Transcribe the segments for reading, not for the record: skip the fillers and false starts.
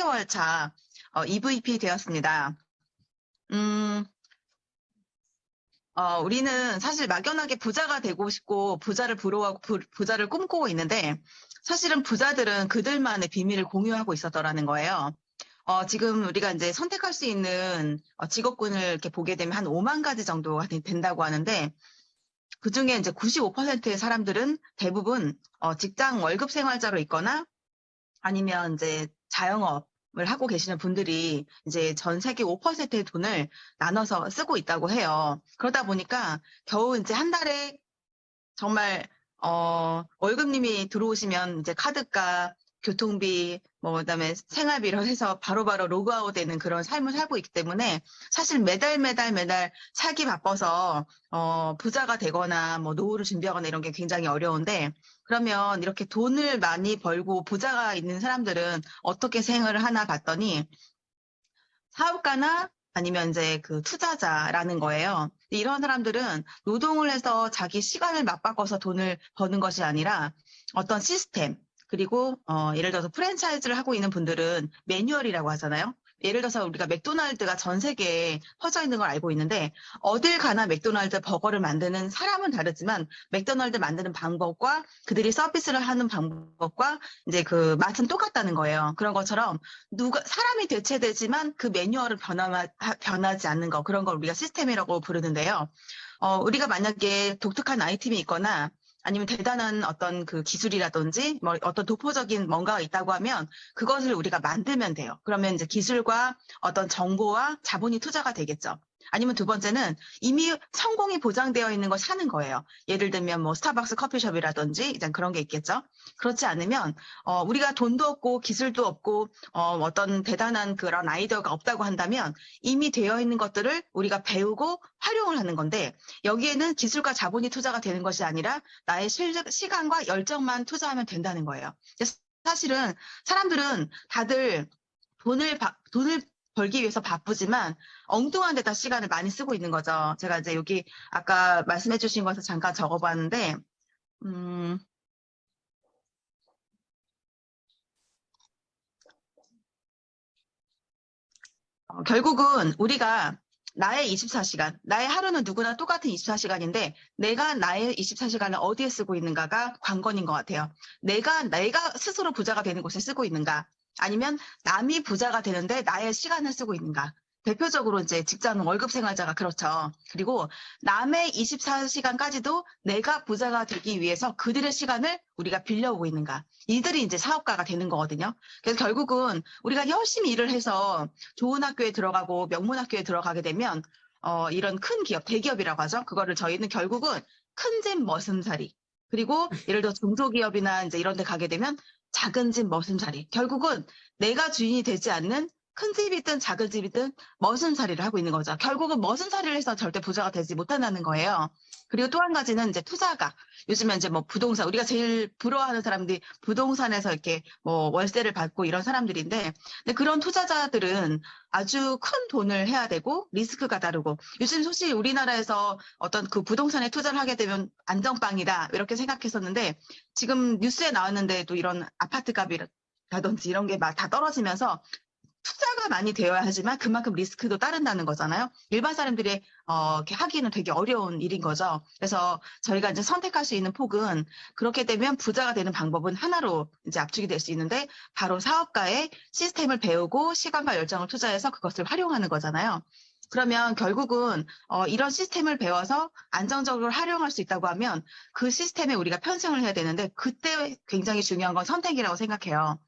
3개월 차 EVP 되었습니다. 우리는 사실 막연하게 부자가 되고 싶고 부자를 부러워하고 부자를 꿈꾸고 있는데 사실은 부자들은 그들만의 비밀을 공유하고 있었더라는 거예요. 지금 우리가 이제 선택할 수 있는 직업군을 이렇게 보게 되면 한 5만 가지 정도가 된다고 하는데 그중에 이제 95%의 사람들은 대부분 직장 월급 생활자로 있거나 아니면 이제 자영업을 하고 계시는 분들이 이제 전 세계 5%의 돈을 나눠서 쓰고 있다고 해요. 그러다 보니까 겨우 이제 한 달에 정말 월급님이 들어오시면 이제 카드값, 교통비, 그다음에 생활비로 해서 바로바로 로그아웃 되는 그런 삶을 살고 있기 때문에 사실 매달 살기 바빠서 부자가 되거나 노후를 준비하거나 이런 게 굉장히 어려운데 그러면 이렇게 돈을 많이 벌고 부자가 있는 사람들은 어떻게 생활을 하나 봤더니 사업가나 아니면 이제 그 투자자라는 거예요. 이런 사람들은 노동을 해서 자기 시간을 맞바꿔서 돈을 버는 것이 아니라 어떤 시스템, 그리고 예를 들어서 프랜차이즈를 하고 있는 분들은 매뉴얼이라고 하잖아요. 예를 들어서 우리가 맥도날드가 전 세계에 퍼져 있는 걸 알고 있는데 어딜 가나 맥도날드 버거를 만드는 사람은 다르지만 맥도날드 만드는 방법과 그들이 서비스를 하는 방법과 이제 그 맛은 똑같다는 거예요. 그런 것처럼 사람이 대체되지만 그 매뉴얼은 변하지 않는 거, 그런 걸 우리가 시스템이라고 부르는데요. 우리가 만약에 독특한 아이템이 있거나 아니면 대단한 어떤 그 기술이라든지 어떤 독보적인 뭔가가 있다고 하면 그것을 우리가 만들면 돼요. 그러면 이제 기술과 어떤 정보와 자본이 투자가 되겠죠. 아니면 두 번째는 이미 성공이 보장되어 있는 걸 사는 거예요. 예를 들면 스타벅스 커피숍이라든지 이제 그런 게 있겠죠. 그렇지 않으면 우리가 돈도 없고 기술도 없고 어떤 대단한 그런 아이디어가 없다고 한다면 이미 되어 있는 것들을 우리가 배우고 활용을 하는 건데 여기에는 기술과 자본이 투자가 되는 것이 아니라 나의 시간과 열정만 투자하면 된다는 거예요. 사실은 사람들은 다들 돈을 벌기 위해서 바쁘지만 엉뚱한 데다 시간을 많이 쓰고 있는 거죠. 제가 이제 여기 아까 말씀해 주신 것을 잠깐 적어봤는데 결국은 우리가 나의 24시간, 나의 하루는 누구나 똑같은 24시간인데 내가 나의 24시간을 어디에 쓰고 있는가가 관건인 것 같아요. 내가 스스로 부자가 되는 곳에 쓰고 있는가, 아니면 남이 부자가 되는데 나의 시간을 쓰고 있는가. 대표적으로 이제 직장 월급 생활자가 그렇죠. 그리고 남의 24시간까지도 내가 부자가 되기 위해서 그들의 시간을 우리가 빌려오고 있는가. 이들이 이제 사업가가 되는 거거든요. 그래서 결국은 우리가 열심히 일을 해서 좋은 학교에 들어가고 명문 학교에 들어가게 되면 이런 큰 기업, 대기업이라고 하죠. 그거를 저희는 결국은 큰 집 머슴살이. 그리고 예를 들어 중소기업이나 이제 이런 데 가게 되면 작은 집 머슴살이. 결국은 내가 주인이 되지 않는 큰 집이든 작은 집이든 머슴살이를 하고 있는 거죠. 결국은 머슴살이를 해서 절대 부자가 되지 못한다는 거예요. 그리고 또 한 가지는 이제 투자가. 요즘에 이제 부동산, 우리가 제일 부러워하는 사람들이 부동산에서 이렇게 월세를 받고 이런 사람들인데, 근데 그런 투자자들은 아주 큰 돈을 해야 되고 리스크가 다르고, 요즘 솔직히 우리나라에서 어떤 그 부동산에 투자를 하게 되면 안정빵이다 이렇게 생각했었는데 지금 뉴스에 나왔는데도 이런 아파트 값이라든지 이런 게 막 다 떨어지면서 투자가 많이 되어야 하지만 그만큼 리스크도 따른다는 거잖아요. 일반 사람들이 이렇게 하기는 되게 어려운 일인 거죠. 그래서 저희가 이제 선택할 수 있는 폭은 그렇게 되면 부자가 되는 방법은 하나로 이제 압축이 될 수 있는데 바로 사업가의 시스템을 배우고 시간과 열정을 투자해서 그것을 활용하는 거잖아요. 그러면 결국은 이런 시스템을 배워서 안정적으로 활용할 수 있다고 하면 그 시스템에 우리가 편승을 해야 되는데 그때 굉장히 중요한 건 선택이라고 생각해요.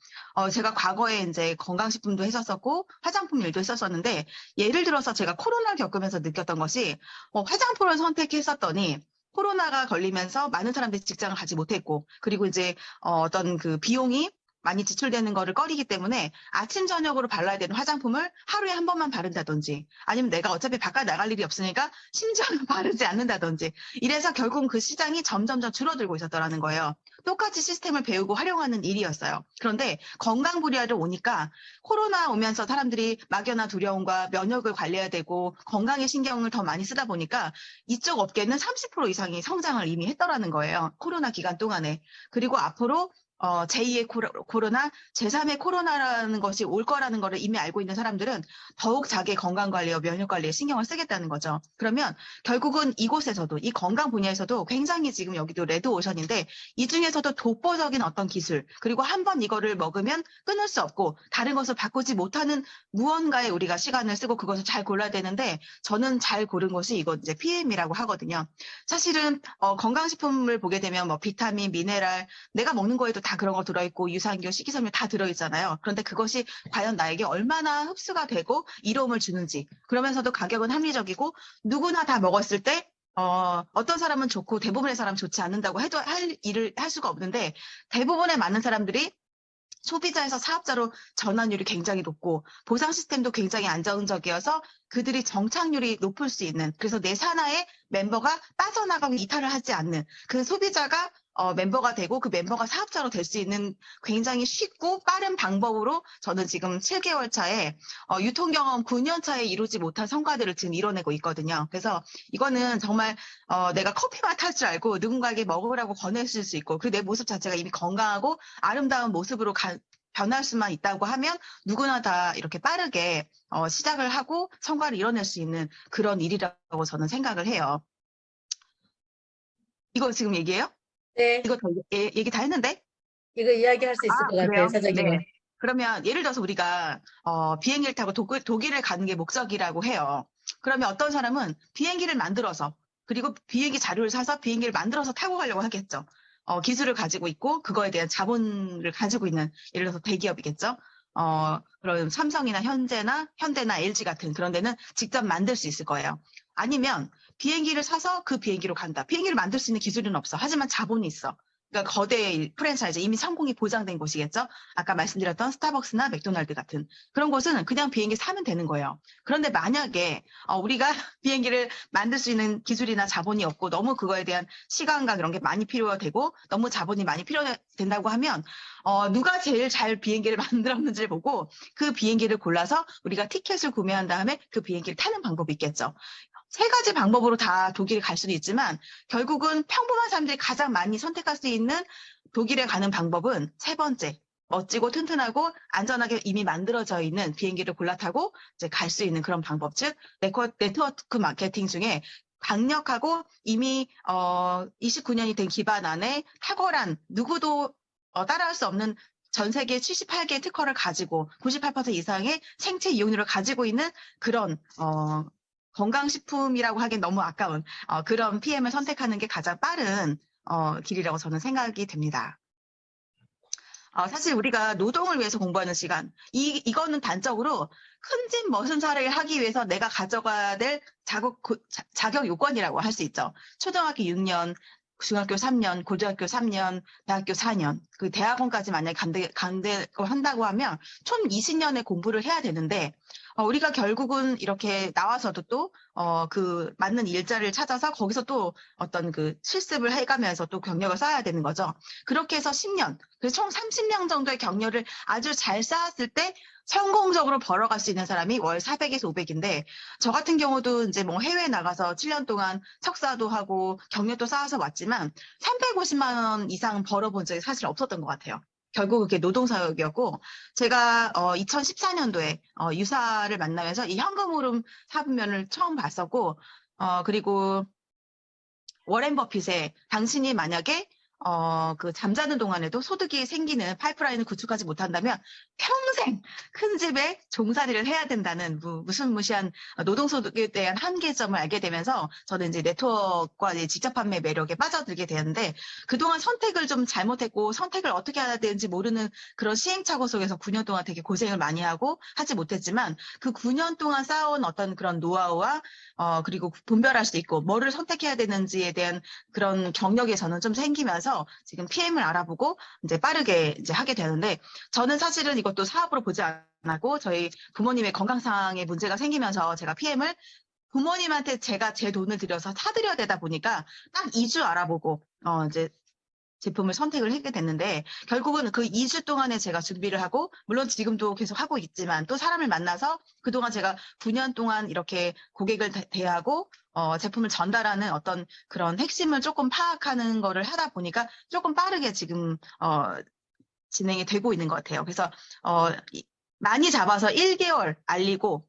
제가 과거에 이제 건강식품도 했었었고 화장품 일도 했었었는데 예를 들어서 제가 코로나를 겪으면서 느꼈던 것이 화장품을 선택했었더니 코로나가 걸리면서 많은 사람들이 직장을 가지 못했고 그리고 이제 어떤 그 비용이 많이 지출되는 거를 꺼리기 때문에 아침 저녁으로 발라야 되는 화장품을 하루에 한 번만 바른다든지 아니면 내가 어차피 바깥 나갈 일이 없으니까 심지어는 바르지 않는다든지 이래서 결국은 그 시장이 점점점 줄어들고 있었더라는 거예요. 똑같이 시스템을 배우고 활용하는 일이었어요. 그런데 건강 불의를 오니까 코로나 오면서 사람들이 막연한 두려움과 면역을 관리해야 되고 건강에 신경을 더 많이 쓰다 보니까 이쪽 업계는 30% 이상이 성장을 이미 했더라는 거예요. 코로나 기간 동안에. 그리고 앞으로 제2의 코로나, 제3의 코로나라는 것이 올 거라는 거를 이미 알고 있는 사람들은 더욱 자기의 건강관리와 면역관리에 신경을 쓰겠다는 거죠. 그러면 결국은 이곳에서도, 이 건강 분야에서도 굉장히 지금 여기도 레드오션인데 이 중에서도 독보적인 어떤 기술, 그리고 한번 이거를 먹으면 끊을 수 없고 다른 것을 바꾸지 못하는 무언가에 우리가 시간을 쓰고 그것을 잘 골라야 되는데 저는 잘 고른 것이 이거 이제 PM이라고 하거든요. 사실은 건강식품을 보게 되면 뭐 비타민, 미네랄, 내가 먹는 거에도 다 그런 거 들어있고 유산균, 식이섬유 다 들어있잖아요. 그런데 그것이 과연 나에게 얼마나 흡수가 되고 이로움을 주는지, 그러면서도 가격은 합리적이고 누구나 다 먹었을 때 어떤 사람은 좋고 대부분의 사람은 좋지 않는다고 해도 일을 할 수가 없는데 대부분의 많은 사람들이 소비자에서 사업자로 전환율이 굉장히 높고 보상 시스템도 굉장히 안정적이어서 그들이 정착률이 높을 수 있는, 그래서 내 산하에 mem버가 빠져나가고 이탈을 하지 않는, 그 소비자가 멤버가 되고 그 멤버가 사업자로 될 수 있는 굉장히 쉽고 빠른 방법으로 저는 지금 7개월 차에 유통 경험 9년 차에 이루지 못한 성과들을 지금 이뤄내고 있거든요. 그래서 이거는 정말 내가 커피맛 할 줄 알고 누군가에게 먹으라고 권했을 수 있고 그 내 모습 자체가 이미 건강하고 아름다운 모습으로 변할 수만 있다고 하면 누구나 다 이렇게 빠르게 시작을 하고 성과를 이뤄낼 수 있는 그런 일이라고 저는 생각을 해요. 이거 지금 얘기해요? 네, 이거 얘기 다 했는데? 이거 이야기할 수 있을 것 같아요, 그래요? 사장님은. 네. 그러면 예를 들어서 우리가 비행기를 타고 독일을 가는 게 목적이라고 해요. 그러면 어떤 사람은 비행기를 만들어서 그리고 비행기 자료를 사서 비행기를 만들어서 타고 가려고 하겠죠. 기술을 가지고 있고 그거에 대한 자본을 가지고 있는 예를 들어서 대기업이겠죠. 그런 삼성이나 현대나 LG 같은 그런 데는 직접 만들 수 있을 거예요. 아니면 비행기를 사서 그 비행기로 간다. 비행기를 만들 수 있는 기술은 없어. 하지만 자본이 있어. 그러니까 거대 프랜차이즈, 이미 성공이 보장된 곳이겠죠. 아까 말씀드렸던 스타벅스나 맥도날드 같은 그런 곳은 그냥 비행기 사면 되는 거예요. 그런데 만약에 우리가 비행기를 만들 수 있는 기술이나 자본이 없고 너무 그거에 대한 시간과 그런 게 많이 필요되고 너무 자본이 많이 필요된다고 하면 누가 제일 잘 비행기를 만들었는지를 보고 그 비행기를 골라서 우리가 티켓을 구매한 다음에 그 비행기를 타는 방법이 있겠죠. 세 가지 방법으로 다 독일에 갈 수는 있지만 결국은 평범한 사람들이 가장 많이 선택할 수 있는 독일에 가는 방법은 세 번째, 멋지고 튼튼하고 안전하게 이미 만들어져 있는 비행기를 골라 타고 이제 갈 수 있는 그런 방법, 즉 네트워크 마케팅 중에 강력하고 이미 29년이 된 기반 안에 탁월한 누구도 따라할 수 없는 전 세계 78개의 특허를 가지고 98% 이상의 생체 이용률을 가지고 있는 그런 건강식품이라고 하기엔 너무 아까운 그런 PM을 선택하는 게 가장 빠른 길이라고 저는 생각이 됩니다. 사실 우리가 노동을 위해서 공부하는 시간, 이거는 단적으로 큰 집 멋은 살을 하기 위해서 내가 가져가야 될 자격 요건이라고 할 수 있죠. 초등학교 6년, 중학교 3년, 고등학교 3년, 대학교 4년, 그 대학원까지 만약에 간다고 한다고 하면 총 20년의 공부를 해야 되는데, 우리가 결국은 이렇게 나와서도 또, 그 맞는 일자리를 찾아서 거기서 또 어떤 그 실습을 해가면서 또 경력을 쌓아야 되는 거죠. 그렇게 해서 10년, 그래서 총 30년 정도의 경력을 아주 잘 쌓았을 때 성공적으로 벌어갈 수 있는 사람이 월 400에서 500인데, 저 같은 경우도 이제 뭐 해외에 나가서 7년 동안 석사도 하고 경력도 쌓아서 왔지만 350만 원 이상 벌어본 적이 사실 없었던 것 같아요. 결국 그게 노동사역이었고, 제가 2014년도에 유사를 만나면서 이 현금 흐름 사분면을 처음 봤었고, 그리고 워렌 버핏의 당신이 만약에 그 잠자는 동안에도 소득이 생기는 파이프라인을 구축하지 못한다면 평생 큰 집에 종살이를 해야 된다는 무슨 무시한 노동소득에 대한 한계점을 알게 되면서 저는 이제 네트워크와 직접 판매 매력에 빠져들게 되는데, 그동안 선택을 좀 잘못했고 선택을 어떻게 해야 되는지 모르는 그런 시행착오 속에서 9년 동안 되게 고생을 많이 하고 하지 못했지만 그 9년 동안 쌓아온 어떤 그런 노하우와 그리고 분별할 수 있고 뭐를 선택해야 되는지에 대한 그런 경력이 저는 좀 생기면서 지금 PM을 알아보고 이제 빠르게 이제 하게 되는데, 저는 사실은 이것도 사업으로 보지 않았고 저희 부모님의 건강상의 문제가 생기면서 제가 PM을 부모님한테 제가 제 돈을 들여서 사드려야 되다 보니까 딱 2주 알아보고 이제 제품을 선택을 하게 됐는데, 결국은 그 2주 동안에 제가 준비를 하고, 물론 지금도 계속 하고 있지만 또 사람을 만나서 그동안 제가 9년 동안 이렇게 고객을 대하고 제품을 전달하는 어떤 그런 핵심을 조금 파악하는 거를 하다 보니까 조금 빠르게 지금 진행이 되고 있는 것 같아요. 그래서 많이 잡아서 1개월 알리고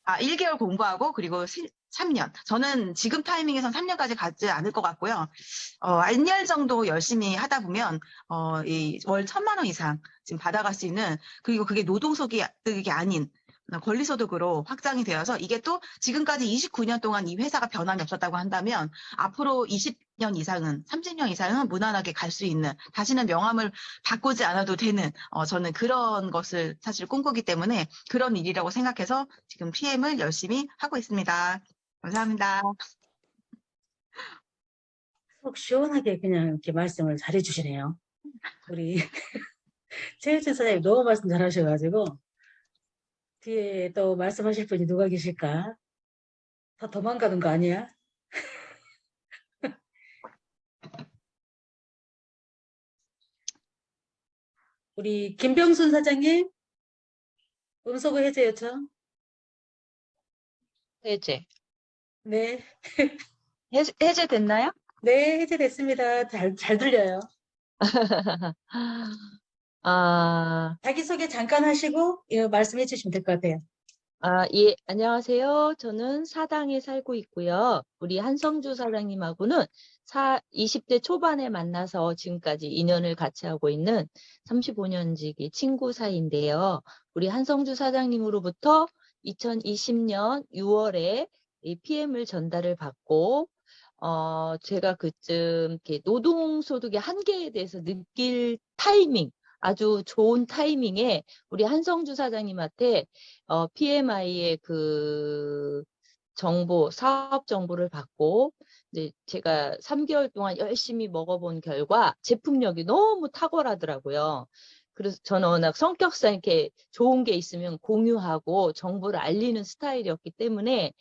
1개월 공부하고 그리고 3년. 저는 지금 타이밍에선 3년까지 가지 않을 것 같고요. 1년 정도 열심히 하다 보면 월 1,000만 원 이상 지금 받아갈 수 있는, 그리고 그게 노동소득이 아닌 권리소득으로 확장이 되어서, 이게 또 지금까지 29년 동안 이 회사가 변함이 없었다고 한다면 앞으로 20년 이상은, 30년 이상은 무난하게 갈 수 있는, 다시는 명함을 바꾸지 않아도 되는, 저는 그런 것을 사실 꿈꾸기 때문에 그런 일이라고 생각해서 지금 PM을 열심히 하고 있습니다. 감사합니다. 속 시원하게 그냥 이렇게 말씀을 잘해주시네요. 우리 최일준 사장님 너무 말씀 잘하셔가지고 뒤에 또 말씀하실 분이 누가 계실까? 다 도망가는 거 아니야? 우리 김병순 사장님 음소거 해제 요청. 해제. 네, 해제됐나요? 네 해제됐습니다. 잘 들려요. 아, 자기소개 잠깐 하시고 말씀해 주시면 될 것 같아요. 예, 안녕하세요. 저는 사당에 살고 있고요. 우리 한성주 사장님하고는 20대 초반에 만나서 지금까지 인연을 같이 하고 있는 35년 지기 친구 사이인데요. 우리 한성주 사장님으로부터 2020년 6월에 이 PM을 전달을 받고, 제가 그쯤 이렇게 노동소득의 한계에 대해서 느낄 타이밍, 아주 좋은 타이밍에 우리 한성주 사장님한테 PMI의 그 사업 정보를 받고, 이제 제가 3개월 동안 열심히 먹어본 결과 제품력이 너무 탁월하더라고요. 그래서 저는 워낙 성격상 이렇게 좋은 게 있으면 공유하고 정보를 알리는 스타일이었기 때문에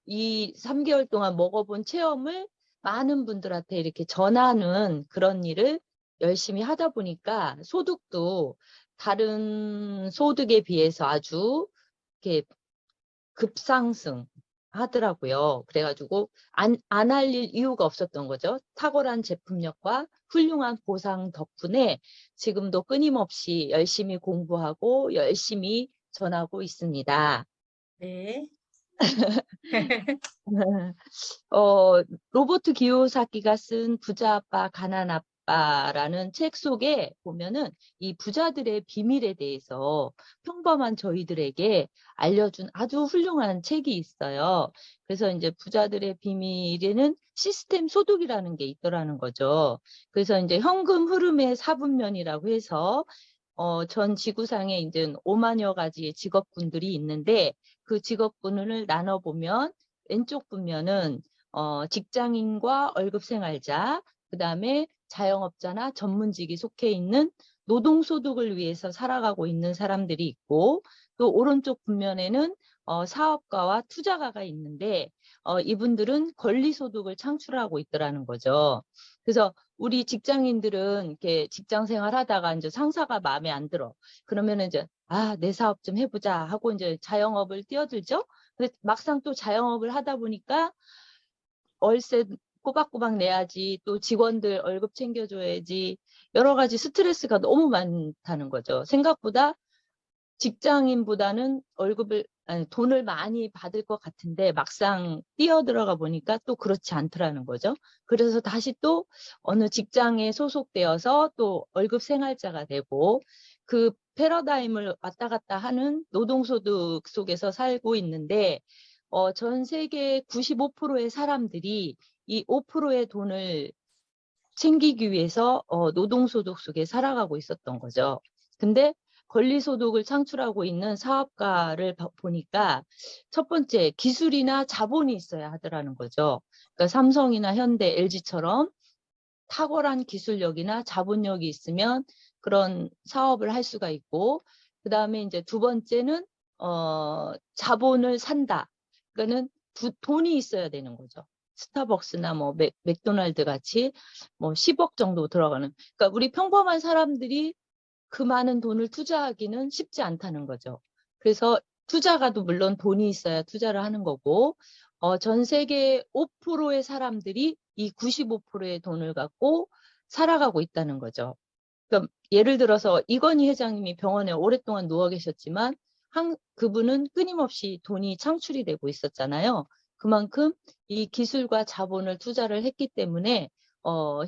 이 3개월 동안 먹어본 체험을 많은 분들한테 이렇게 전하는 그런 일을 열심히 하다 보니까 소득도 다른 소득에 비해서 아주 이렇게 급상승 하더라고요. 그래가지고 안 알릴 이유가 없었던 거죠. 탁월한 제품력과 훌륭한 보상 덕분에 지금도 끊임없이 열심히 공부하고 열심히 전하고 있습니다. 네. 로버트 기요사키가 쓴 부자 아빠, 가난 아빠라는 책 속에 보면은 이 부자들의 비밀에 대해서 평범한 저희들에게 알려준 아주 훌륭한 책이 있어요. 그래서 이제 부자들의 비밀에는 시스템 소득이라는 게 있더라는 거죠. 그래서 이제 현금 흐름의 4분면이라고 해서 전 지구상에 이제 5만여 가지의 직업군들이 있는데 그 직업군을 나눠보면 왼쪽 분면은 직장인과 월급생활자, 그 다음에 자영업자나 전문직이 속해 있는 노동소득을 위해서 살아가고 있는 사람들이 있고, 또 오른쪽 분면에는 사업가와 투자가가 있는데 이분들은 권리소득을 창출하고 있더라는 거죠. 그래서 우리 직장인들은 이렇게 직장 생활하다가 이제 상사가 마음에 안 들어. 그러면은 이제 내 사업 좀 해보자 하고 이제 자영업을 뛰어들죠. 근데 막상 또 자영업을 하다 보니까 월세 꼬박꼬박 내야지, 또 직원들 월급 챙겨줘야지, 여러 가지 스트레스가 너무 많다는 거죠. 생각보다 직장인보다는 돈을 많이 받을 것 같은데 막상 뛰어들어가 보니까 또 그렇지 않더라는 거죠. 그래서 다시 또 어느 직장에 소속되어서 또 월급 생활자가 되고, 그 패러다임을 왔다 갔다 하는 노동소득 속에서 살고 있는데, 전 세계 95%의 사람들이 이 5%의 돈을 챙기기 위해서 노동소득 속에 살아가고 있었던 거죠. 근데 권리소득을 창출하고 있는 사업가를 보니까 첫 번째 기술이나 자본이 있어야 하더라는 거죠. 그러니까 삼성이나 현대, LG처럼 탁월한 기술력이나 자본력이 있으면 그런 사업을 할 수가 있고, 그 다음에 이제 두 번째는 자본을 산다. 그러니까는 돈이 있어야 되는 거죠. 스타벅스나 뭐 맥도날드 같이 뭐 10억 정도 들어가는. 그러니까 우리 평범한 사람들이 그 많은 돈을 투자하기는 쉽지 않다는 거죠. 그래서 투자가도 물론 돈이 있어야 투자를 하는 거고, 전 세계 5%의 사람들이 이 95%의 돈을 갖고 살아가고 있다는 거죠. 그러니까 예를 들어서 이건희 회장님이 병원에 오랫동안 누워 계셨지만 그분은 끊임없이 돈이 창출이 되고 있었잖아요. 그만큼 이 기술과 자본을 투자를 했기 때문에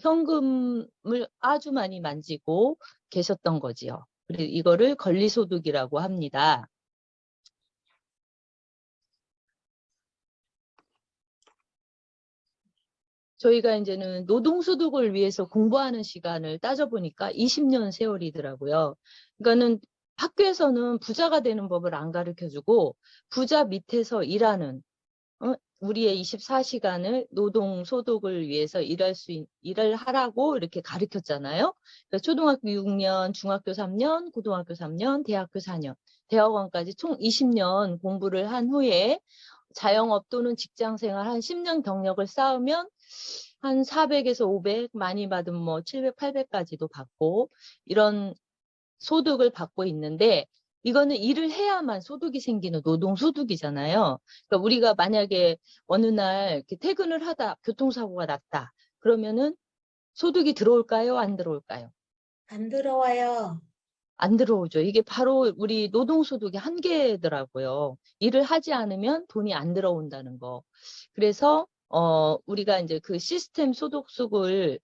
현금을 아주 많이 만지고 계셨던 거지요. 그리고 이거를 권리소득이라고 합니다. 저희가 이제는 노동소득을 위해서 공부하는 시간을 따져보니까 20년 세월이더라고요. 그러니까는 학교에서는 부자가 되는 법을 안 가르쳐주고 부자 밑에서 일하는 우리의 24시간을 노동소득을 위해서 일을 하라고 이렇게 가르쳤잖아요. 그러니까 초등학교 6년, 중학교 3년, 고등학교 3년, 대학교 4년, 대학원까지 총 20년 공부를 한 후에 자영업 또는 직장생활 한 10년 경력을 쌓으면 한 400에서 500, 많이 받으면 뭐 700, 800까지도 받고 이런 소득을 받고 있는데 이거는 일을 해야만 소득이 생기는 노동소득이잖아요. 그러니까 우리가 만약에 어느 날 이렇게 퇴근을 하다 교통사고가 났다. 그러면은 소득이 들어올까요? 안 들어올까요? 안 들어와요. 안 들어오죠. 이게 바로 우리 노동소득의 한계더라고요. 일을 하지 않으면 돈이 안 들어온다는 거. 그래서 우리가 이제 그 시스템 소득을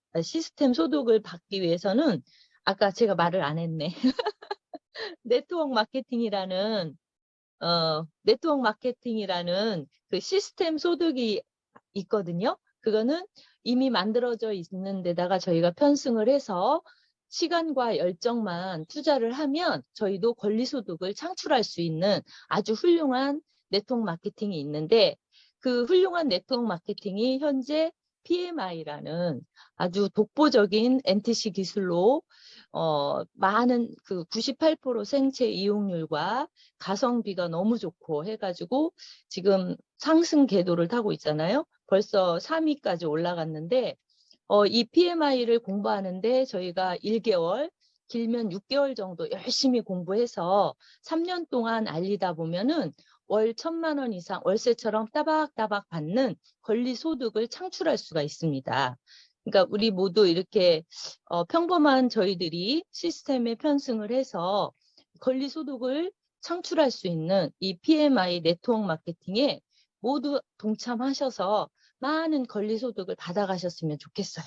받기 위해서는 아까 제가 말을 안 했네. 네트워크 마케팅이라는 그 시스템 소득이 있거든요. 그거는 이미 만들어져 있는 데다가 저희가 편승을 해서 시간과 열정만 투자를 하면 저희도 권리소득을 창출할 수 있는 아주 훌륭한 네트워크 마케팅이 있는데 그 훌륭한 네트워크 마케팅이 현재 PMI라는 아주 독보적인 NTC 기술로 많은 그 98% 생체 이용률과 가성비가 너무 좋고 해가지고 지금 상승 궤도를 타고 있잖아요. 벌써 3위까지 올라갔는데 이 PMI를 공부하는데 저희가 1개월, 길면 6개월 정도 열심히 공부해서 3년 동안 알리다 보면은 월 1,000만 원 이상 월세처럼 따박따박 받는 권리소득을 창출할 수가 있습니다. 그러니까 우리 모두 이렇게 평범한 저희들이 시스템에 편승을 해서 권리소득을 창출할 수 있는 이 PMI 네트워크 마케팅에 모두 동참하셔서 많은 권리소득을 받아가셨으면 좋겠어요.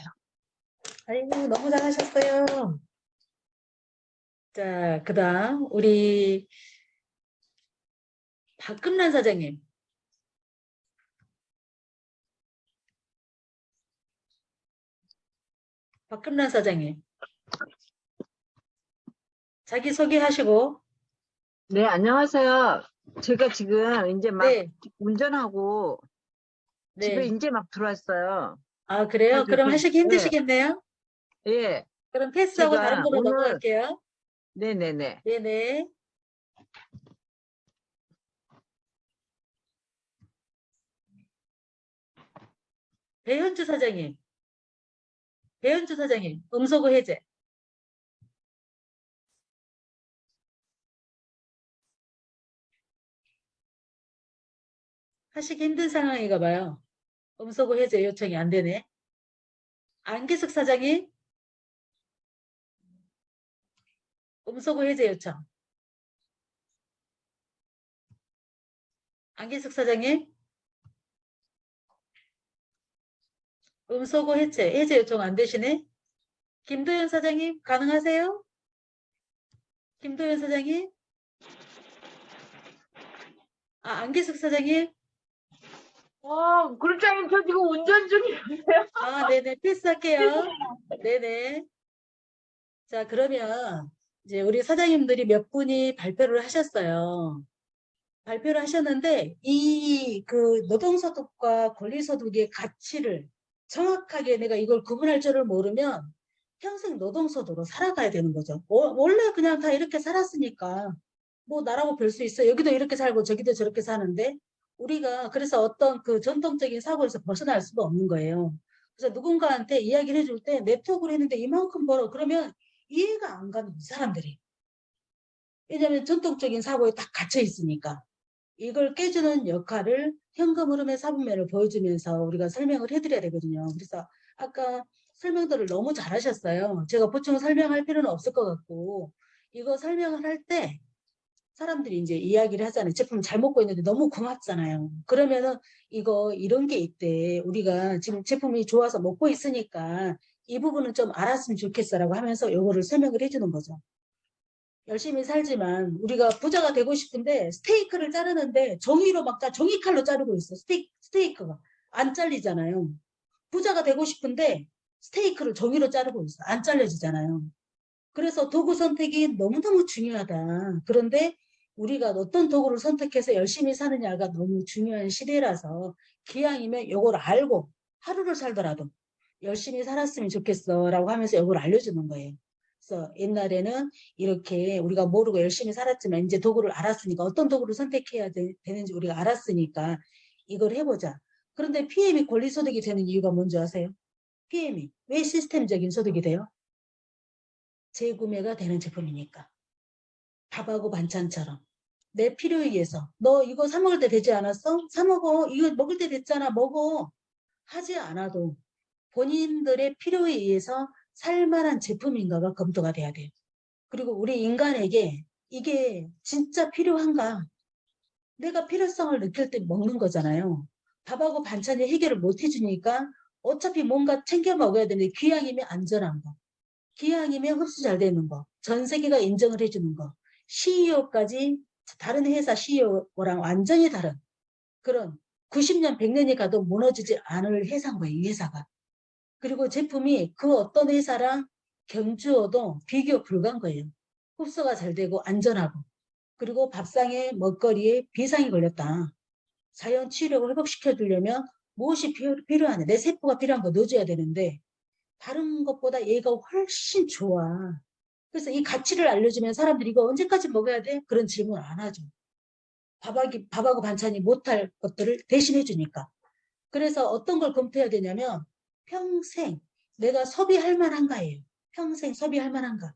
아이고, 너무 잘하셨어요. 자, 그 다음, 우리 박금란 사장님. 박금란 사장님. 자기 소개하시고. 네, 안녕하세요. 제가 지금 이제 막 네, 운전하고 집에 네. 이제 막 들어왔어요. 아, 그래요? 그래서 그럼 하시기 힘드시겠네요? 예, 그럼 패스하고 다른 제가 걸로 오늘, 넘어갈게요. 네네네. 네네. 배현주 사장님. 배현주 사장님. 음소거 해제. 하시기 힘든 상황인가 봐요. 음소거 해제 요청이 안 되네. 안기숙 사장님. 음소거 해제 요청. 안기숙 사장님. 음소거 해제 요청 안 되시네. 김도현 사장님 가능하세요? 김도현 사장님. 아, 안기숙 사장님. 그룹장님, 저 지금 운전 중이에요. 아, 네네. 패스할게요. 네네. 자, 그러면 이제 우리 사장님들이 몇 분이 발표를 하셨어요. 발표를 하셨는데 이 그 노동소득과 권리소득의 가치를 정확하게 내가 이걸 구분할 줄을 모르면 평생 노동소득으로 살아가야 되는 거죠. 원래 그냥 다 이렇게 살았으니까 뭐 나라고 별 수 있어. 여기도 이렇게 살고 저기도 저렇게 사는데 우리가 그래서 어떤 그 전통적인 사고에서 벗어날 수가 없는 거예요. 그래서 누군가한테 이야기를 해줄 때 네트워크를 했는데 이만큼 벌어. 그러면 이해가 안 가는 사람들이. 왜냐하면 전통적인 사고에 딱 갇혀 있으니까. 이걸 깨주는 역할을 현금 흐름의 사분면을 보여주면서 우리가 설명을 해드려야 되거든요. 그래서 아까 설명들을 너무 잘하셨어요. 제가 보충 설명할 필요는 없을 것 같고, 이거 설명을 할 때 사람들이 이제 이야기를 하잖아요. 제품 잘 먹고 있는데 너무 고맙잖아요. 그러면은 이거 이런 게 있대. 우리가 지금 제품이 좋아서 먹고 있으니까 이 부분은 좀 알았으면 좋겠어라고 하면서 요거를 설명을 해주는 거죠. 열심히 살지만 우리가 부자가 되고 싶은데 스테이크를 자르는데 종이로 막 종이칼로 자르고 있어. 스테이크가 안 잘리잖아요. 부자가 되고 싶은데 스테이크를 종이로 자르고 있어. 안 잘려지잖아요. 그래서 도구 선택이 너무너무 중요하다. 그런데 우리가 어떤 도구를 선택해서 열심히 사느냐가 너무 중요한 시대라서 기왕이면 요걸 알고 하루를 살더라도 열심히 살았으면 좋겠어 라고 하면서 요걸 알려주는 거예요. 그래서 옛날에는 이렇게 우리가 모르고 열심히 살았지만 이제 도구를 알았으니까 어떤 도구를 선택해야 되는지 우리가 알았으니까 이걸 해보자. 그런데 PM이 권리소득이 되는 이유가 뭔지 아세요? PM이 왜 시스템적인 소득이 돼요? 재구매가 되는 제품이니까. 밥하고 반찬처럼 내 필요에 의해서 너 이거 사 먹을 때 되지 않았어? 사 먹어. 이거 먹을 때 됐잖아. 먹어. 하지 않아도 본인들의 필요에 의해서 살만한 제품인가가 검토가 돼야 돼요. 그리고 우리 인간에게 이게 진짜 필요한가? 내가 필요성을 느낄 때 먹는 거잖아요. 밥하고 반찬이 해결을 못 해주니까 어차피 뭔가 챙겨 먹어야 되는데 귀향이면 안전한 거. 기왕이면 흡수 잘 되는 거, 전 세계가 인정을 해주는 거, CEO까지 다른 회사 CEO랑 완전히 다른 그런 90년, 100년이 가도 무너지지 않을 회사인 거예요, 이 회사가. 그리고 제품이 그 어떤 회사랑 경주어도 비교 불가한 거예요. 흡수가 잘 되고 안전하고. 그리고 밥상에 먹거리에 비상이 걸렸다. 자연 치유력을 회복시켜 주려면 무엇이 필요하냐. 내 세포가 필요한 거 넣어줘야 되는데 다른 것보다 얘가 훨씬 좋아. 그래서 이 가치를 알려주면 사람들이 이거 언제까지 먹어야 돼? 그런 질문 안 하죠. 밥하고 반찬이 못할 것들을 대신해 주니까. 그래서 어떤 걸 검토해야 되냐면 평생 내가 소비할 만한가예요. 평생 소비할 만한가.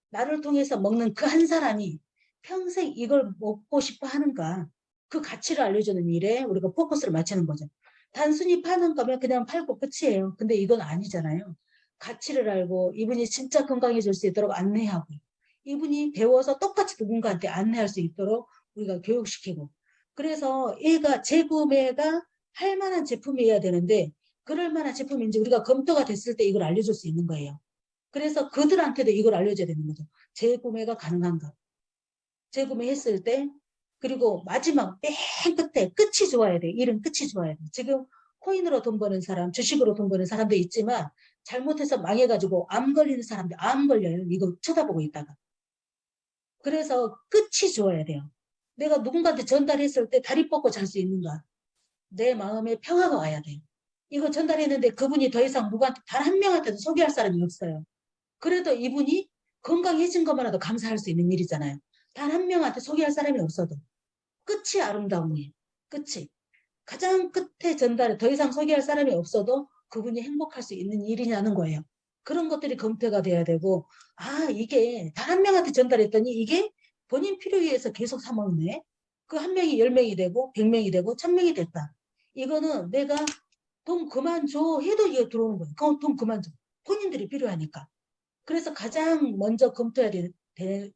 나를 통해서 먹는 그 한 사람이 평생 이걸 먹고 싶어 하는가. 그 가치를 알려주는 일에 우리가 포커스를 맞추는 거죠. 단순히 파는 거면 그냥 팔고 끝이에요. 근데 이건 아니잖아요. 가치를 알고 이분이 진짜 건강해질 수 있도록 안내하고 이분이 배워서 똑같이 누군가한테 안내할 수 있도록 우리가 교육시키고 그래서 얘가 재구매가 할 만한 제품이어야 되는데 그럴 만한 제품인지 우리가 검토가 됐을 때 이걸 알려줄 수 있는 거예요. 그래서 그들한테도 이걸 알려줘야 되는 거죠. 재구매가 가능한가. 재구매했을 때 그리고 마지막 맨 끝에 끝이 좋아야 돼. 일은 끝이 좋아야 돼. 지금 코인으로 돈 버는 사람, 주식으로 돈 버는 사람도 있지만 잘못해서 망해가지고 암 걸리는 사람들 암 걸려요. 이거 쳐다보고 있다가. 그래서 끝이 좋아야 돼요. 내가 누군가한테 전달했을 때 다리 뻗고 잘 수 있는가. 내 마음에 평화가 와야 돼요. 이거 전달했는데 그분이 더 이상 누구한테 단 한 명한테도 소개할 사람이 없어요. 그래도 이분이 건강해진 것만으로도 감사할 수 있는 일이잖아요. 단 한 명한테 소개할 사람이 없어도. 끝이 아름다움이에요. 끝이. 가장 끝에 전달에 더 이상 소개할 사람이 없어도 그분이 행복할 수 있는 일이냐는 거예요. 그런 것들이 검토가 돼야 되고 아 이게 단 한 명한테 전달했더니 이게 본인 필요에 의해서 계속 사 먹네. 그 한 명이 10명이 되고 100명이 되고 1000명이 됐다. 이거는 내가 돈 그만 줘 해도 이게 들어오는 거예요. 그럼 돈 그만 줘. 본인들이 필요하니까. 그래서 가장 먼저 검토해야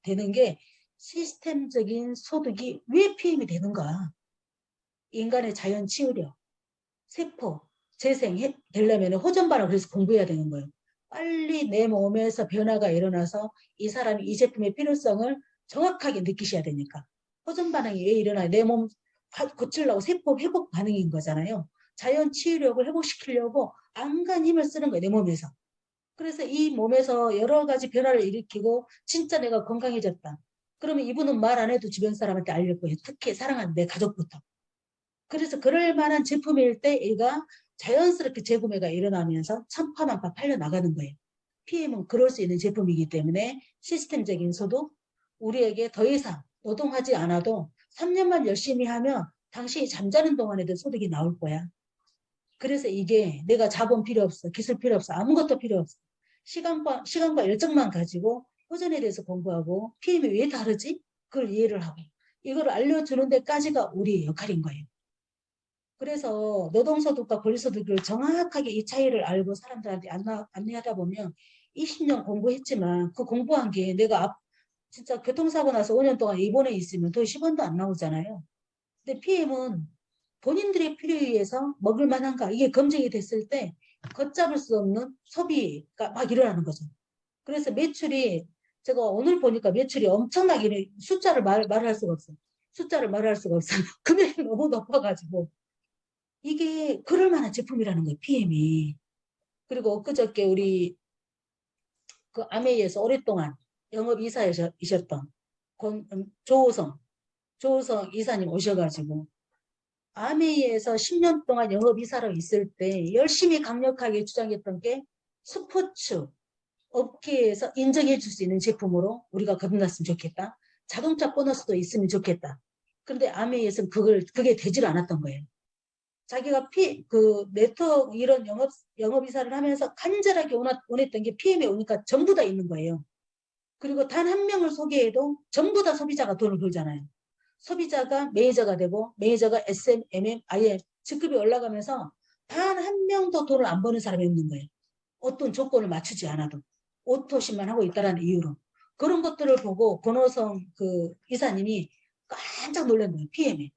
되는 게 시스템적인 소득이 왜 PM이 되는가. 인간의 자연 치유력, 세포, 재생 되려면 호전반을 그래서 공부해야 되는 거예요. 빨리 내 몸에서 변화가 일어나서 이 사람이 이 제품의 필요성을 정확하게 느끼셔야 되니까. 호전 반응이 왜 일어나요? 내 몸 고치려고 세포 회복 반응인 거잖아요. 자연 치유력을 회복시키려고 안간 힘을 쓰는 거예요. 내 몸에서. 그래서 이 몸에서 여러 가지 변화를 일으키고 진짜 내가 건강해졌다. 그러면 이분은 말 안 해도 주변 사람한테 알릴 거예요. 특히 사랑하는 내 가족부터. 그래서 그럴 만한 제품일 때 얘가 자연스럽게 재구매가 일어나면서 천파만파 팔려나가는 거예요. PM은 그럴 수 있는 제품이기 때문에 시스템적인 소득, 우리에게 더 이상 노동하지 않아도 3년만 열심히 하면 당신이 잠자는 동안에도 소득이 나올 거야. 그래서 이게 내가 자본 필요 없어, 기술 필요 없어, 아무것도 필요 없어. 시간과 열정만 가지고 호전에 대해서 공부하고 PM이 왜 다르지? 그걸 이해를 하고 이걸 알려주는 데까지가 우리의 역할인 거예요. 그래서 노동소득과 권리소득을 정확하게 이 차이를 알고 사람들한테 안내하다 보면 20년 공부했지만 그 공부한 게 내가 진짜 교통사고 나서 5년 동안 입원해 있으면 돈 10원도 안 나오잖아요. 근데 PM은 본인들의 필요에 의해서 먹을 만한가 이게 검증이 됐을 때 걷잡을 수 없는 소비가 막 일어나는 거죠. 그래서 매출이 제가 오늘 보니까 매출이 엄청나게 숫자를 말할 수가 없어요. 숫자를 말할 수가 없어요. 금액이 너무 높아가지고 이게 그럴 만한 제품이라는 거예요. PM이. 그리고 엊그저께 우리 그 아메이에서 오랫동안 영업이사이셨던 조호성 이사님 오셔가지고 아메이에서 10년 동안 영업이사로 있을 때 열심히 강력하게 주장했던 게 스포츠 업계에서 인정해 줄 수 있는 제품으로 우리가 거듭났으면 좋겠다. 자동차 보너스도 있으면 좋겠다. 그런데 아메이에서는 그게 되질 않았던 거예요. 자기가 네트워크 이런 영업이사를 하면서 간절하게 원했던 게 PM에 오니까 전부 다 있는 거예요. 그리고 단 한 명을 소개해도 전부 다 소비자가 돈을 벌잖아요. 소비자가 매니저가 되고 매니저가 SM, MM, IM 직급이 올라가면서 단 한 명도 돈을 안 버는 사람이 없는 거예요. 어떤 조건을 맞추지 않아도 오토신만 하고 있다는 이유로. 그런 것들을 보고 권호성 그 이사님이 깜짝 놀란 거예요. PM에.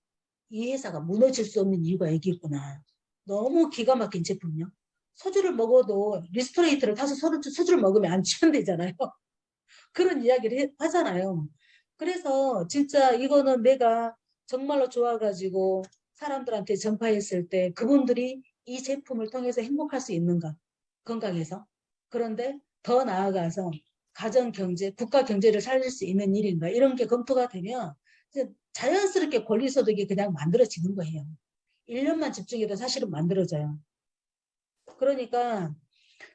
이 회사가 무너질 수 없는 이유가 여기 있구나. 너무 기가 막힌 제품이요. 소주를 먹어도 리스토레이트를 타서 소주를 먹으면 안 취한대잖아요. 그런 이야기를 하잖아요. 그래서 진짜 이거는 내가 정말로 좋아가지고 사람들한테 전파했을 때 그분들이 이 제품을 통해서 행복할 수 있는가? 건강해서. 그런데 더 나아가서 가정경제, 국가경제를 살릴 수 있는 일인가? 이런 게 검토가 되면 자연스럽게 권리소득이 그냥 만들어지는 거예요. 1년만 집중해도 사실은 만들어져요. 그러니까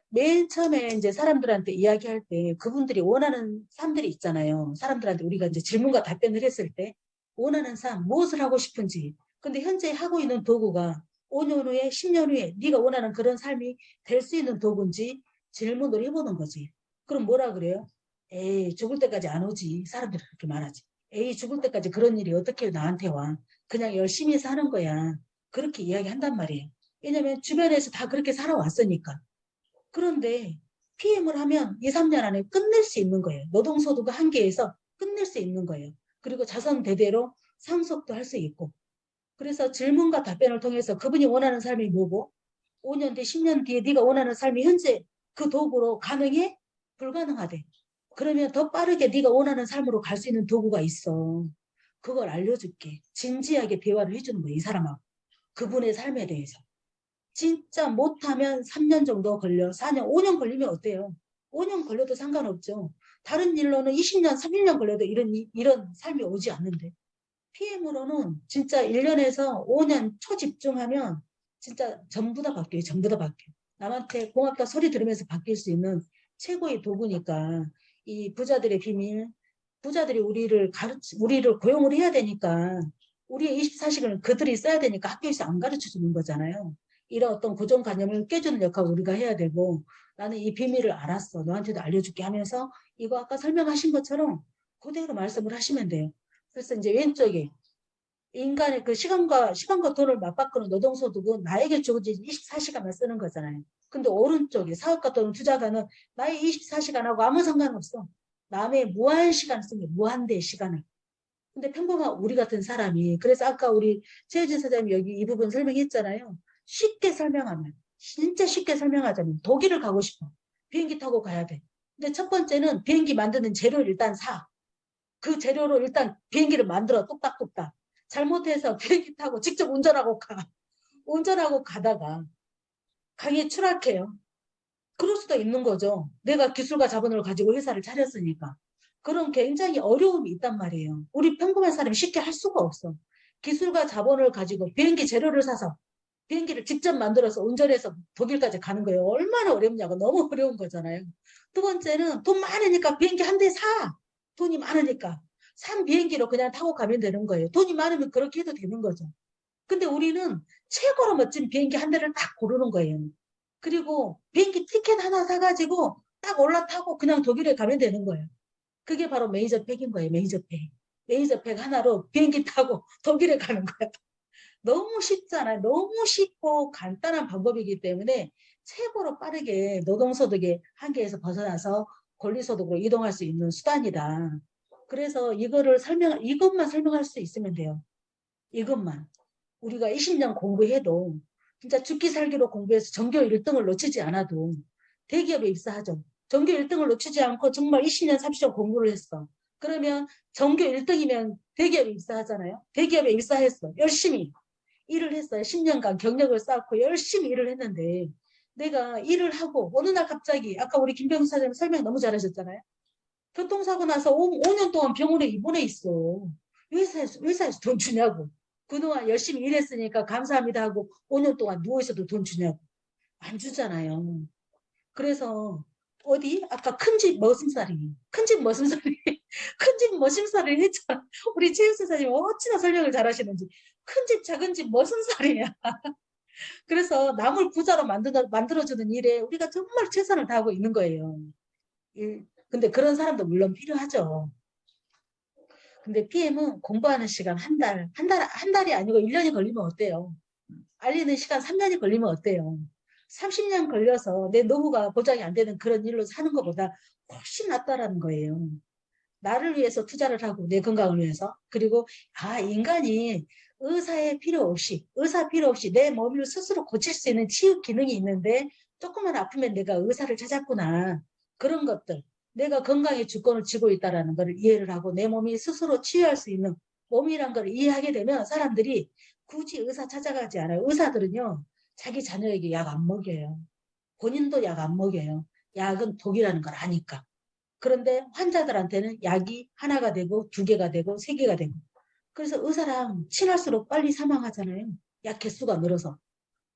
맨 처음에 이제 사람들한테 이야기할 때 그분들이 원하는 삶들이 있잖아요. 사람들한테 우리가 이제 질문과 답변을 했을 때 원하는 삶, 무엇을 하고 싶은지. 근데 현재 하고 있는 도구가 5년 후에, 10년 후에 네가 원하는 그런 삶이 될 수 있는 도구인지 질문을 해보는 거지. 그럼 뭐라 그래요? 에이, 죽을 때까지 안 오지. 사람들이 그렇게 말하지. 에이, 죽을 때까지 그런 일이 어떻게 나한테 와. 그냥 열심히 사는 거야. 그렇게 이야기한단 말이에요. 왜냐면 주변에서 다 그렇게 살아왔으니까. 그런데 PM을 하면 2, 3년 안에 끝낼 수 있는 거예요. 노동소득 한계에서 끝낼 수 있는 거예요. 그리고 자선 대대로 상속도 할 수 있고. 그래서 질문과 답변을 통해서 그분이 원하는 삶이 뭐고 5년 뒤, 10년 뒤에 네가 원하는 삶이 현재 그 도구로 가능해? 불가능하대. 그러면 더 빠르게 네가 원하는 삶으로 갈 수 있는 도구가 있어. 그걸 알려줄게. 진지하게 대화를 해주는 거예요. 이 사람하고. 그분의 삶에 대해서. 진짜 못하면 3년 정도 걸려. 4년, 5년 걸리면 어때요? 5년 걸려도 상관없죠. 다른 일로는 20년, 30년 걸려도 이런 삶이 오지 않는데. PM으로는 진짜 1년에서 5년 초집중하면 진짜 전부 다 바뀌어요. 전부 다 바뀌어요. 남한테 고맙다 소리 들으면서 바뀔 수 있는 최고의 도구니까 이 부자들의 비밀, 부자들이 우리를 고용을 해야 되니까 우리의 24시간을 그들이 써야 되니까 학교에서 안 가르쳐 주는 거잖아요. 이런 어떤 고정관념을 깨주는 역할을 우리가 해야 되고 나는 이 비밀을 알았어. 너한테도 알려줄게 하면서 이거 아까 설명하신 것처럼 그대로 말씀을 하시면 돼요. 그래서 이제 왼쪽에 인간의 그 시간과 돈을 맞바꾸는 노동소득은 나에게 주어진 24시간만 쓰는 거잖아요. 근데 오른쪽에 사업가 또는 투자가는 나의 24시간하고 아무 상관없어. 남의 무한 시간 쓰는 무한대의 시간을. 근데 평범한 우리 같은 사람이 그래서 아까 우리 최혜진 사장님이 여기 이 부분 설명했잖아요. 쉽게 설명하면 진짜 쉽게 설명하자면 독일을 가고 싶어. 비행기 타고 가야 돼. 근데 첫 번째는 비행기 만드는 재료를 일단 사. 그 재료로 일단 비행기를 만들어 뚝딱뚝딱. 잘못해서 비행기 타고 직접 운전하고 가. 운전하고 가다가 강에 추락해요. 그럴 수도 있는 거죠. 내가 기술과 자본을 가지고 회사를 차렸으니까. 그런 굉장히 어려움이 있단 말이에요. 우리 평범한 사람이 쉽게 할 수가 없어. 기술과 자본을 가지고 비행기 재료를 사서 비행기를 직접 만들어서 운전해서 독일까지 가는 거예요. 얼마나 어렵냐고. 너무 어려운 거잖아요. 두 번째는 돈 많으니까 비행기 한 대 사. 돈이 많으니까. 산 비행기로 그냥 타고 가면 되는 거예요. 돈이 많으면 그렇게 해도 되는 거죠. 근데 우리는 최고로 멋진 비행기 한 대를 딱 고르는 거예요. 그리고 비행기 티켓 하나 사가지고 딱 올라타고 그냥 독일에 가면 되는 거예요. 그게 바로 메이저팩인 거예요. 메이저팩. 메이저팩 하나로 비행기 타고 독일에 가는 거야. 너무 쉽잖아요. 너무 쉽고 간단한 방법이기 때문에 최고로 빠르게 노동소득의 한계에서 벗어나서 권리소득으로 이동할 수 있는 수단이다. 그래서 이것만 설명할 수 있으면 돼요. 이것만. 우리가 20년 공부해도 진짜 죽기 살기로 공부해서 전교 1등을 놓치지 않아도 대기업에 입사하죠. 전교 1등을 놓치지 않고 정말 20년, 30년 공부를 했어. 그러면 전교 1등이면 대기업에 입사하잖아요. 대기업에 입사했어. 열심히 일을 했어요. 10년간 경력을 쌓고 열심히 일을 했는데 내가 일을 하고 어느 날 갑자기 아까 우리 김병수 사장님 설명 너무 잘하셨잖아요. 교통사고 나서 5년 동안 병원에 입원해 있어. 회사에서 돈 주냐고. 그동안 열심히 일했으니까 감사합니다 하고 5년 동안 누워있어도 돈 주냐고. 안 주잖아요. 그래서 어디? 아까 큰집 머슴살이. 큰집 머슴살이. 큰집 머슴살이 했잖아. 우리 체육사님 어찌나 설명을 잘하시는지. 큰집 작은 집 머슴살이야. 그래서 남을 부자로 만들어주는 일에 우리가 정말 최선을 다하고 있는 거예요. 근데 그런 사람도 물론 필요하죠. 근데 PM은 공부하는 시간 한 달이 아니고 1년이 걸리면 어때요? 알리는 시간 3년이 걸리면 어때요? 30년 걸려서 내 노후가 보장이 안 되는 그런 일로 사는 것보다 훨씬 낫다라는 거예요. 나를 위해서 투자를 하고 내 건강을 위해서. 그리고 인간이 의사 필요 없이 내 몸을 스스로 고칠 수 있는 치유 기능이 있는데 조금만 아프면 내가 의사를 찾았구나. 그런 것들. 내가 건강의 주권을 쥐고 있다는 것을 이해를 하고 내 몸이 스스로 치유할 수 있는 몸이란 걸 이해하게 되면 사람들이 굳이 의사 찾아가지 않아요. 의사들은요. 자기 자녀에게 약 안 먹여요. 본인도 약 안 먹여요. 약은 독이라는 걸 아니까. 그런데 환자들한테는 약이 하나가 되고 2개가 되고 3개가 되고. 그래서 의사랑 친할수록 빨리 사망하잖아요. 약 개수가 늘어서.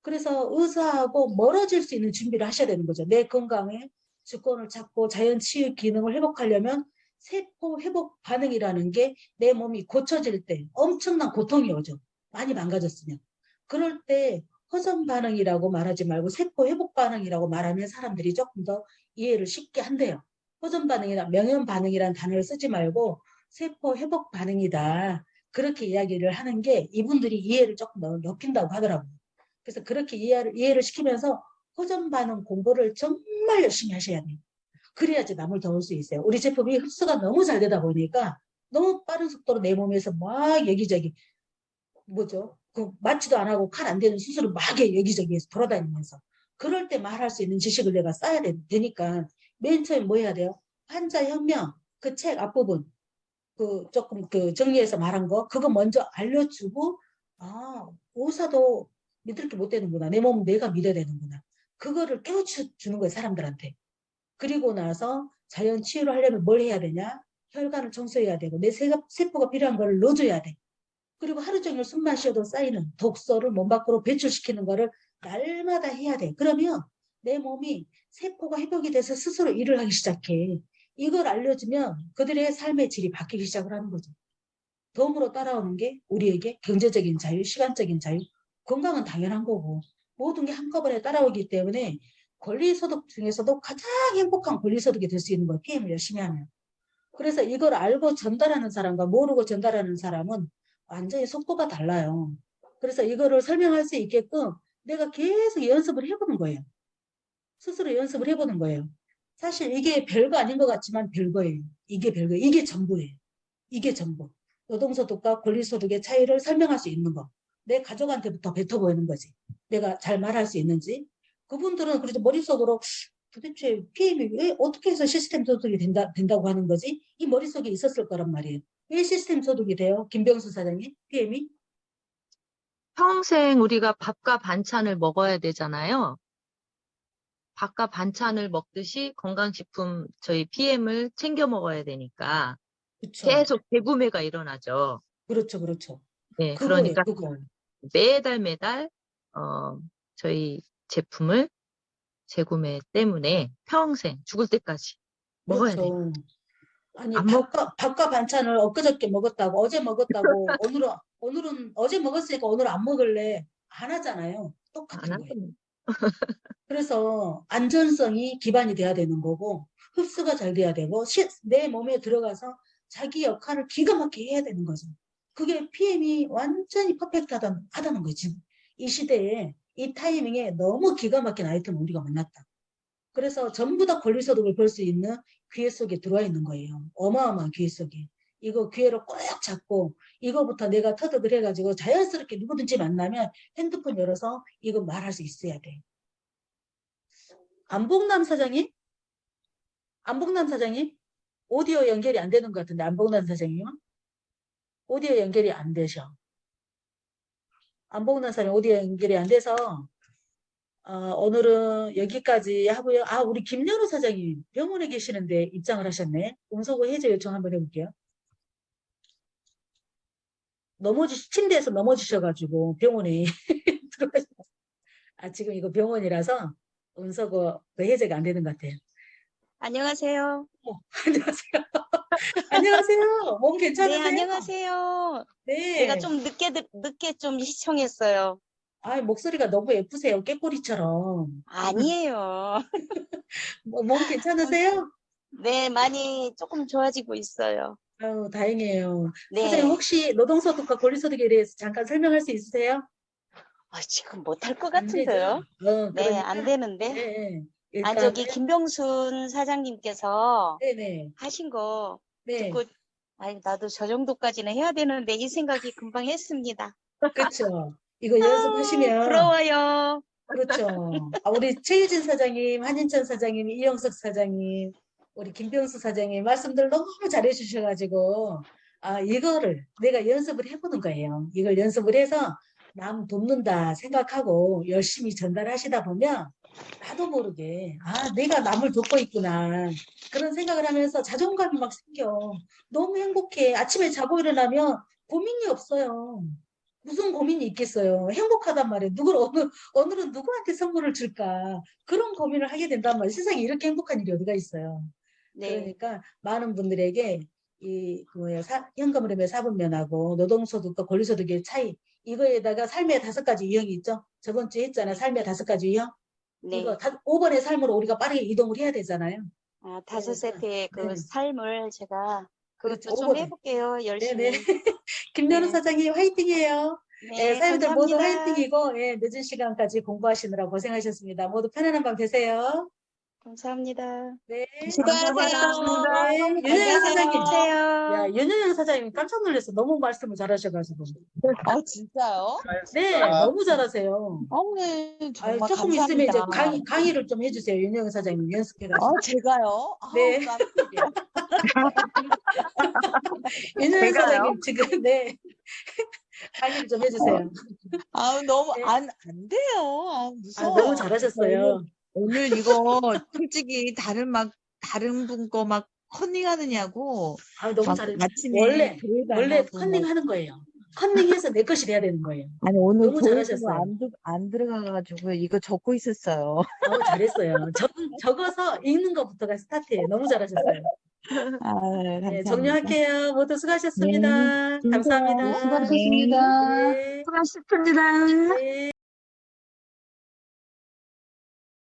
그래서 의사하고 멀어질 수 있는 준비를 하셔야 되는 거죠. 내 건강에 주권을 찾고 자연 치유 기능을 회복하려면 세포 회복 반응이라는 게 내 몸이 고쳐질 때 엄청난 고통이 오죠. 많이 망가졌으면. 그럴 때 허전 반응이라고 말하지 말고 세포 회복 반응이라고 말하면 사람들이 조금 더 이해를 쉽게 한대요. 허전 반응이나 명현 반응이라는 단어를 쓰지 말고 세포 회복 반응이다. 그렇게 이야기를 하는 게 이분들이 이해를 조금 더 높인다고 하더라고요. 그래서 그렇게 이해를 시키면서 호전 반응 공부를 정말 열심히 하셔야 돼요. 그래야지 남을 도울 수 있어요. 우리 제품이 흡수가 너무 잘 되다 보니까 너무 빠른 속도로 내 몸에서 막 여기저기 맞지도 안 하고 칼 안 되는 수술을 막 여기저기에서 돌아다니면서 그럴 때 말할 수 있는 지식을 내가 쌓아야 되니까 맨 처음에 뭐 해야 돼요? 환자혁명 그 책 앞부분 조금 정리해서 말한 거 그거 먼저 알려주고 의사도 믿을 게 못 되는구나. 내 몸은 내가 믿어야 되는구나. 그거를 깨워주는 거예요. 사람들한테. 그리고 나서 자연 치유를 하려면 뭘 해야 되냐? 혈관을 청소해야 되고 내 세포가 필요한 거를 넣어줘야 돼. 그리고 하루 종일 숨만 쉬어도 쌓이는 독소를 몸 밖으로 배출시키는 거를 날마다 해야 돼. 그러면 내 몸이 세포가 회복이 돼서 스스로 일을 하기 시작해. 이걸 알려주면 그들의 삶의 질이 바뀌기 시작을 하는 거죠. 덤으로 따라오는 게 우리에게 경제적인 자유, 시간적인 자유, 건강은 당연한 거고 모든 게 한꺼번에 따라오기 때문에 권리소득 중에서도 가장 행복한 권리소득이 될 수 있는 거예요. PM을 열심히 하면. 그래서 이걸 알고 전달하는 사람과 모르고 전달하는 사람은 완전히 속도가 달라요. 그래서 이거를 설명할 수 있게끔 내가 계속 연습을 해보는 거예요. 스스로 연습을 해보는 거예요. 사실 이게 별거 아닌 것 같지만 별거예요. 이게 별거예요. 이게 전부예요. 이게 전부. 노동소득과 권리소득의 차이를 설명할 수 있는 거. 내 가족한테부터 뱉어보이는 거지. 내가 잘 말할 수 있는지. 그분들은 그래도 머릿속으로 도대체 PM이 왜 어떻게 해서 시스템 소득이 된다고 하는 거지? 이 머릿속에 있었을 거란 말이에요. 왜 시스템 소득이 돼요? 김병수 사장님, PM이? 평생 우리가 밥과 반찬을 먹어야 되잖아요. 밥과 반찬을 먹듯이 건강식품 저희 PM을 챙겨 먹어야 되니까 그렇죠. 계속 재구매가 일어나죠. 그렇죠. 네, 그거예요, 그러니까 그거. 매달 저희 제품을 재구매 때문에 평생 죽을 때까지 먹어야 돼요. 그렇죠. 아니, 안 밥과 반찬을 엊그저께 먹었다고, 어제 먹었다고, 오늘은 어제 먹었으니까 오늘 안 먹을래. 안 하잖아요. 똑같은 안 거예요. 하거든요. 그래서 안전성이 기반이 돼야 되는 거고, 흡수가 잘 돼야 되고, 내 몸에 들어가서 자기 역할을 기가 막히게 해야 되는 거죠. 그게 PM이 완전히 하다는 거지. 이 시대에 이 타이밍에 너무 기가 막힌 아이템을 우리가 만났다. 그래서 전부 다 권리소득을 벌 수 있는 기회 속에 들어와 있는 거예요. 어마어마한 기회 속에. 이거 기회로 꼭 잡고 이거부터 내가 터득을 해가지고 자연스럽게 누구든지 만나면 핸드폰 열어서 이거 말할 수 있어야 돼. 안봉남 사장님? 오디오 연결이 안 되는 것 같은데 안봉남 사장님? 오디오 연결이 안 되셔. 안봉남 사장님 오디오 연결이 안 돼서 오늘은 여기까지 하고요. 우리 김연우 사장님 병원에 계시는데 입장을 하셨네. 음소거 해제 요청 한번 해볼게요. 침대에서 넘어지셔가지고 병원에 들어가셨어요. 지금 이거 병원이라서 음소거 해제가 안 되는 것 같아요. 안녕하세요. 안녕하세요. 안녕하세요. 몸 괜찮으세요? 네, 안녕하세요. 네. 제가 좀 늦게 좀 시청했어요. 목소리가 너무 예쁘세요. 깨꼬리처럼. 아니에요. 몸 괜찮으세요? 네, 많이 조금 좋아지고 있어요. 다행이에요. 네. 선생님 혹시 노동소득과 권리소득에 대해서 잠깐 설명할 수 있으세요? 지금 못할 것 안 되죠? 같은데요? 네, 그러니까, 안 되는데. 네. 저기 김병순 사장님께서 네네. 하신 거 네. 듣고, 나도 저 정도까지는 해야 되는데 이 생각이 금방 했습니다. 그렇죠. 이거 연습하시면. 부러워요. 그렇죠. 우리 최유진 사장님, 한인천 사장님, 이영석 사장님, 우리 김병수 사장님 말씀들 너무 잘해 주셔가지고 이거를 내가 연습을 해보는 거예요. 이걸 연습을 해서 남 돕는다 생각하고 열심히 전달하시다 보면 나도 모르게 내가 남을 돕고 있구나 그런 생각을 하면서 자존감이 막 생겨. 너무 행복해. 아침에 자고 일어나면 고민이 없어요. 무슨 고민이 있겠어요. 행복하단 말이에요. 오늘은 누구한테 선물을 줄까 그런 고민을 하게 된단 말이에요. 세상에 이렇게 행복한 일이 어디가 있어요. 네. 그러니까 많은 분들에게 현금흐름의 사분면하고 노동소득과 권리소득의 차이 이거에다가 삶의 5가지 유형이 있죠. 저번 주에 했잖아요. 삶의 5가지 유형. 네. 이거 5번의 삶으로 우리가 빠르게 이동을 해야 되잖아요. 5세트의 그 네. 삶을 제가 그렇죠. 그것도 좀 해볼게요. 열심히. 네네. 김연우 네. 사장님 화이팅이에요. 네, 사장님들 모두 감사합니다. 화이팅이고 늦은 시간까지 공부하시느라 고생하셨습니다. 모두 편안한 밤 되세요. 감사합니다. 네. 수고하세요. 네. 윤여영 사장님. 안녕하세요. 윤여영 사장님 깜짝 놀랐어. 너무 말씀을 잘하셔가지고. 진짜요? 네, 너무 잘하세요. 오늘 정말 조금 있으면 이제 감사합니다. 강의를 좀 해주세요. 윤여영 사장님 연습해가지고. 제가요? 네. 깜짝이야. 윤여영 제가요? 사장님 지금 강의를 좀 해주세요. 너무 네. 안 돼요. 무서워. 너무 잘하셨어요. 오늘 이거 솔직히 다른 분 거 막 컨닝하느냐고. 너무 막 잘했어요. 아침에 원래 컨닝 하는 거예요. 컨닝해서 내 것이 돼야 되는 거예요. 아니 오늘 너무 잘하셨어요. 안 들어가가지고 이거 적고 있었어요. 잘했어요. 적어서 읽는 것부터가 스타트예요. 너무 잘하셨어요. 감사합니다. 네, 종료할게요. 모두 수고하셨습니다. 네. 감사합니다. 수고하셨습니다. 네. 수고하셨습니다. 네.